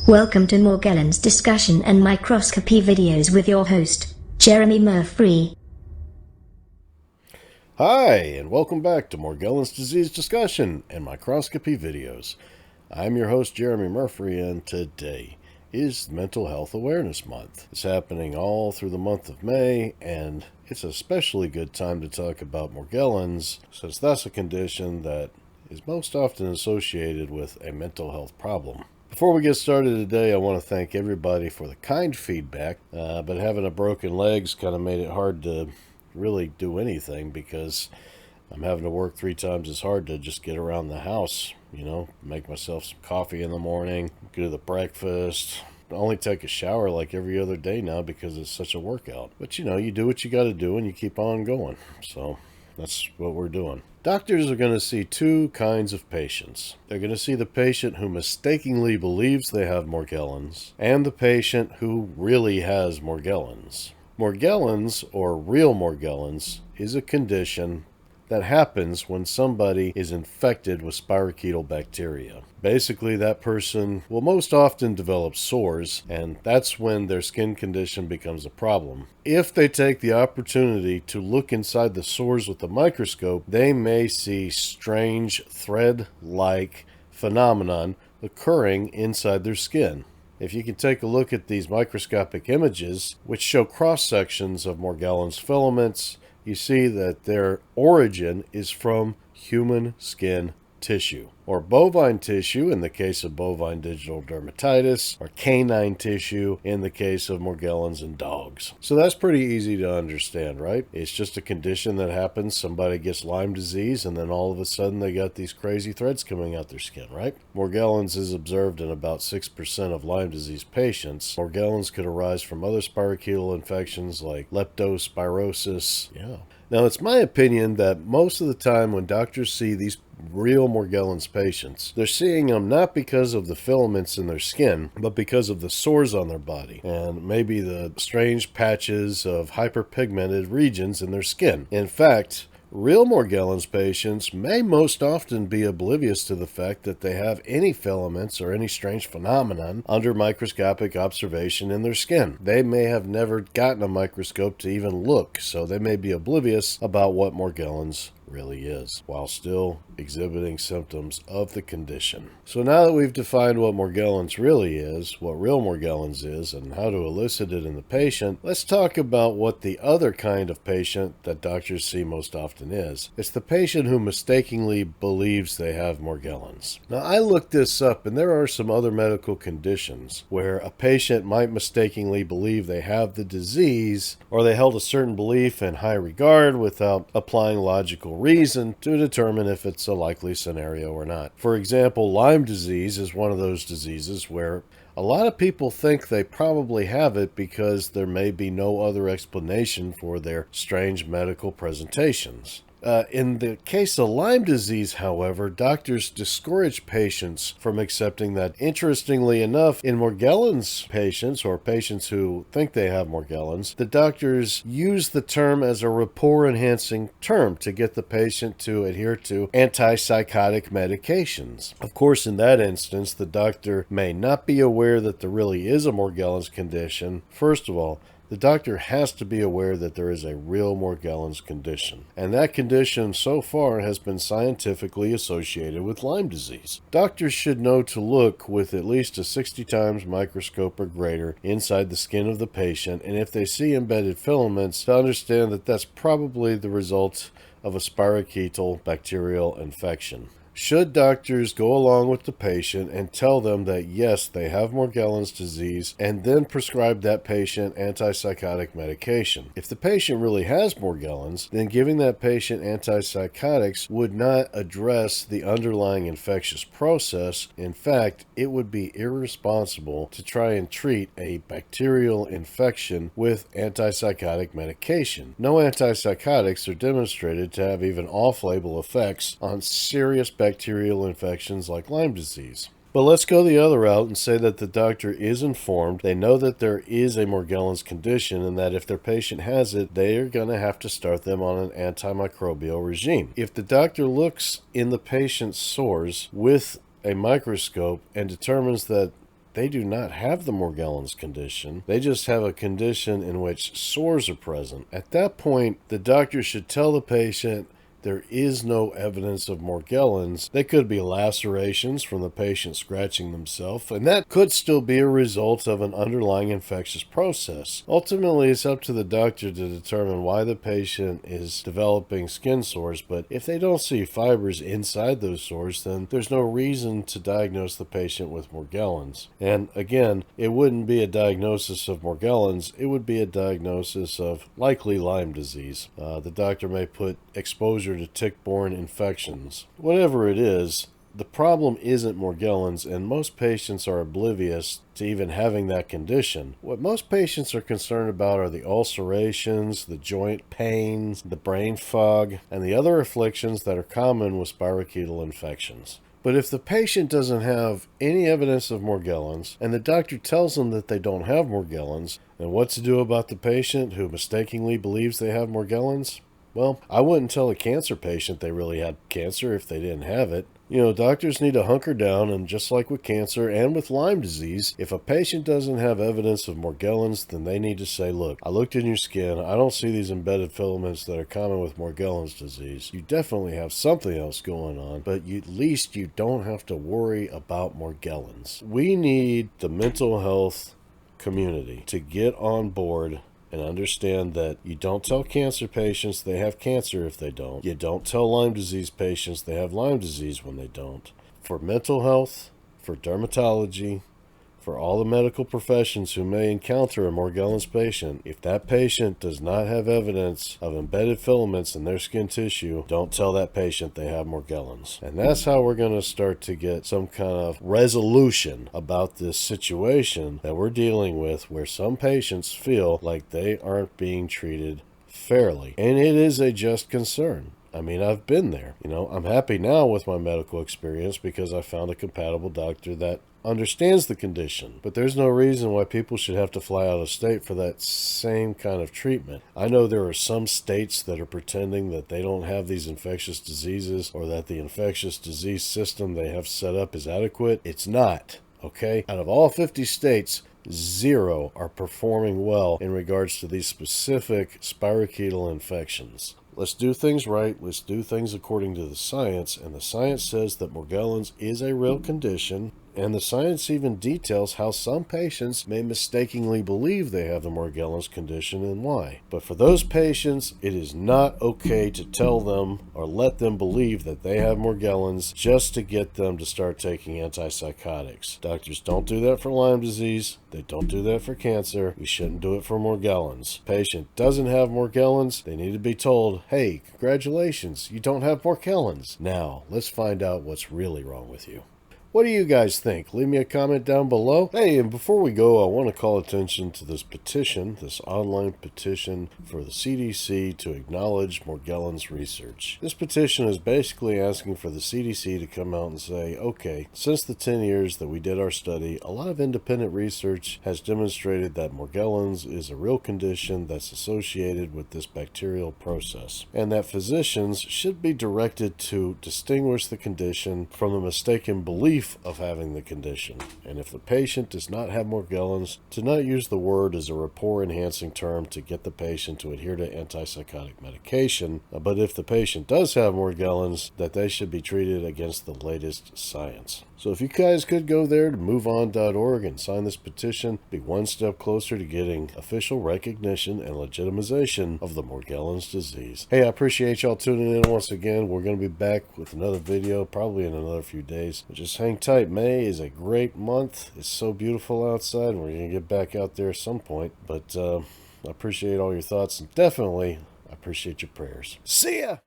Welcome to Morgellons discussion and microscopy videos with your host, Jeremy Murphy. Hi, and welcome back to Morgellons disease discussion and microscopy videos. I'm your host, Jeremy Murphy, and today is Mental Health Awareness Month. It's happening all through the month of May, and it's an especially good time to talk about Morgellons, since that's a condition that is most often associated with a mental health problem. Before we get started today, I want to thank everybody for the kind feedback, but having a broken leg's kind of made it hard to really do anything because I'm having to work 3 times as hard to just get around the house, make myself some coffee in the morning, go to the breakfast. I only take a shower like every other day now because it's such a workout. But you do what you got to do and you keep on going. So that's what we're doing. Doctors are going to see 2 kinds of patients. They're going to see the patient who mistakenly believes they have Morgellons and the patient who really has Morgellons. Morgellons, or real Morgellons, is a condition that happens when somebody is infected with spirochetal bacteria. Basically, that person will most often develop sores, and that's when their skin condition becomes a problem. If they take the opportunity to look inside the sores with a microscope, they may see strange thread-like phenomenon occurring inside their skin. If you can take a look at these microscopic images, which show cross-sections of Morgellons filaments, you see that their origin is from human skin tissue, or bovine tissue in the case of bovine digital dermatitis, or canine tissue in the case of Morgellons in dogs. So that's pretty easy to understand, right? It's just a condition that happens. Somebody gets Lyme disease and then all of a sudden they got these crazy threads coming out their skin, right? Morgellons is observed in about 6% of Lyme disease patients. Morgellons could arise from other spirochetal infections like leptospirosis. Now, it's my opinion that most of the time when doctors see these real Morgellons patients, they're seeing them not because of the filaments in their skin, but because of the sores on their body and maybe the strange patches of hyperpigmented regions in their skin. In fact, real Morgellons patients may most often be oblivious to the fact that they have any filaments or any strange phenomenon under microscopic observation in their skin. They may have never gotten a microscope to even look, so they may be oblivious about what Morgellons really is, while still exhibiting symptoms of the condition. So now that we've defined what Morgellons really is, what real Morgellons is, and how to elicit it in the patient, let's talk about what the other kind of patient that doctors see most often is. It's the patient who mistakenly believes they have Morgellons. Now, I looked this up, and there are some other medical conditions where a patient might mistakenly believe they have the disease, or they held a certain belief in high regard without applying logical reason to determine if it's a likely scenario or not. For example, Lyme disease is one of those diseases where a lot of people think they probably have it because there may be no other explanation for their strange medical presentations. In the case of Lyme disease, however, doctors discourage patients from accepting that. Interestingly enough, in Morgellons patients, or patients who think they have Morgellons, the doctors use the term as a rapport-enhancing term to get the patient to adhere to antipsychotic medications. Of course, in that instance, the doctor may not be aware that there really is a Morgellons condition. First of all, the doctor has to be aware that there is a real Morgellons condition, and that condition so far has been scientifically associated with Lyme disease. Doctors should know to look with at least a 60 times microscope or greater inside the skin of the patient, and if they see embedded filaments, to understand that that's probably the result of a spirochetal bacterial infection. Should doctors go along with the patient and tell them that yes, they have Morgellons disease, and then prescribe that patient antipsychotic medication? If the patient really has Morgellons, then giving that patient antipsychotics would not address the underlying infectious process. In fact, it would be irresponsible to try and treat a bacterial infection with antipsychotic medication. No antipsychotics are demonstrated to have even off-label effects on serious bacterial infections like Lyme disease. But let's go the other route and say that the doctor is informed, they know that there is a Morgellons condition, and that if their patient has it, they are going to have to start them on an antimicrobial regime. If the doctor looks in the patient's sores with a microscope and determines that they do not have the Morgellons condition. They just have a condition in which sores are present. At that point, the doctor should tell the patient there is no evidence of Morgellons. They could be lacerations from the patient scratching themselves, and that could still be a result of an underlying infectious process. Ultimately, it's up to the doctor to determine why the patient is developing skin sores, but if they don't see fibers inside those sores, then there's no reason to diagnose the patient with Morgellons. And again, it wouldn't be a diagnosis of Morgellons, it would be a diagnosis of likely Lyme disease. The doctor may put exposure to tick-borne infections. Whatever it is, the problem isn't Morgellons, and most patients are oblivious to even having that condition. What most patients are concerned about are the ulcerations, the joint pains, the brain fog, and the other afflictions that are common with spirochetal infections. But if the patient doesn't have any evidence of Morgellons, and the doctor tells them that they don't have Morgellons, then what to do about the patient who mistakenly believes they have Morgellons? Well, I wouldn't tell a cancer patient they really had cancer if they didn't have it. You know, doctors need to hunker down, and just like with cancer and with Lyme disease, if a patient doesn't have evidence of Morgellons, then they need to say, look, I looked in your skin, I don't see these embedded filaments that are common with Morgellons disease. You definitely have something else going on, but at least you don't have to worry about Morgellons. We need the mental health community to get on board and understand that you don't tell cancer patients they have cancer if they don't. You don't tell Lyme disease patients they have Lyme disease when they don't. For mental health, for dermatology, for all the medical professions who may encounter a Morgellons patient, if that patient does not have evidence of embedded filaments in their skin tissue, don't tell that patient they have Morgellons. And that's how we're going to start to get some kind of resolution about this situation that we're dealing with, where some patients feel like they aren't being treated fairly. And it is a just concern. I mean, I've been there. You know, I'm happy now with my medical experience because I found a compatible doctor that understands the condition, but there's no reason why people should have to fly out of state for that same kind of treatment. I know there are some states that are pretending that they don't have these infectious diseases, or that the infectious disease system they have set up is adequate. It's not, okay? Out of all 50 states, 0 are performing well in regards to these specific spirochetal infections. Let's do things right. Let's do things according to the science, and the science says that Morgellons is a real condition. And the science even details how some patients may mistakenly believe they have the Morgellons condition and why. But for those patients, it is not okay to tell them or let them believe that they have Morgellons just to get them to start taking antipsychotics. Doctors don't do that for Lyme disease. They don't do that for cancer. We shouldn't do it for Morgellons. Patient doesn't have Morgellons, they need to be told, hey, congratulations, you don't have Morgellons. Now, let's find out what's really wrong with you. What do you guys think? Leave me a comment down below. Hey, and before we go, I want to call attention to this petition, this online petition for the CDC to acknowledge Morgellons research. This petition is basically asking for the CDC to come out and say, okay, since the 10 years that we did our study, a lot of independent research has demonstrated that Morgellons is a real condition that's associated with this bacterial process, and that physicians should be directed to distinguish the condition from the mistaken belief of having the condition. And if the patient does not have Morgellons, to not use the word as a rapport-enhancing term to get the patient to adhere to antipsychotic medication, but if the patient does have Morgellons, that they should be treated against the latest science. So if you guys could go there to moveon.org and sign this petition, be one step closer to getting official recognition and legitimization of the Morgellons disease. Hey, I appreciate y'all tuning in once again. We're going to be back with another video probably in another few days. But just hang tight. May is a great month. It's so beautiful outside. We're going to get back out there at some point. But I appreciate all your thoughts, and definitely I appreciate your prayers. See ya!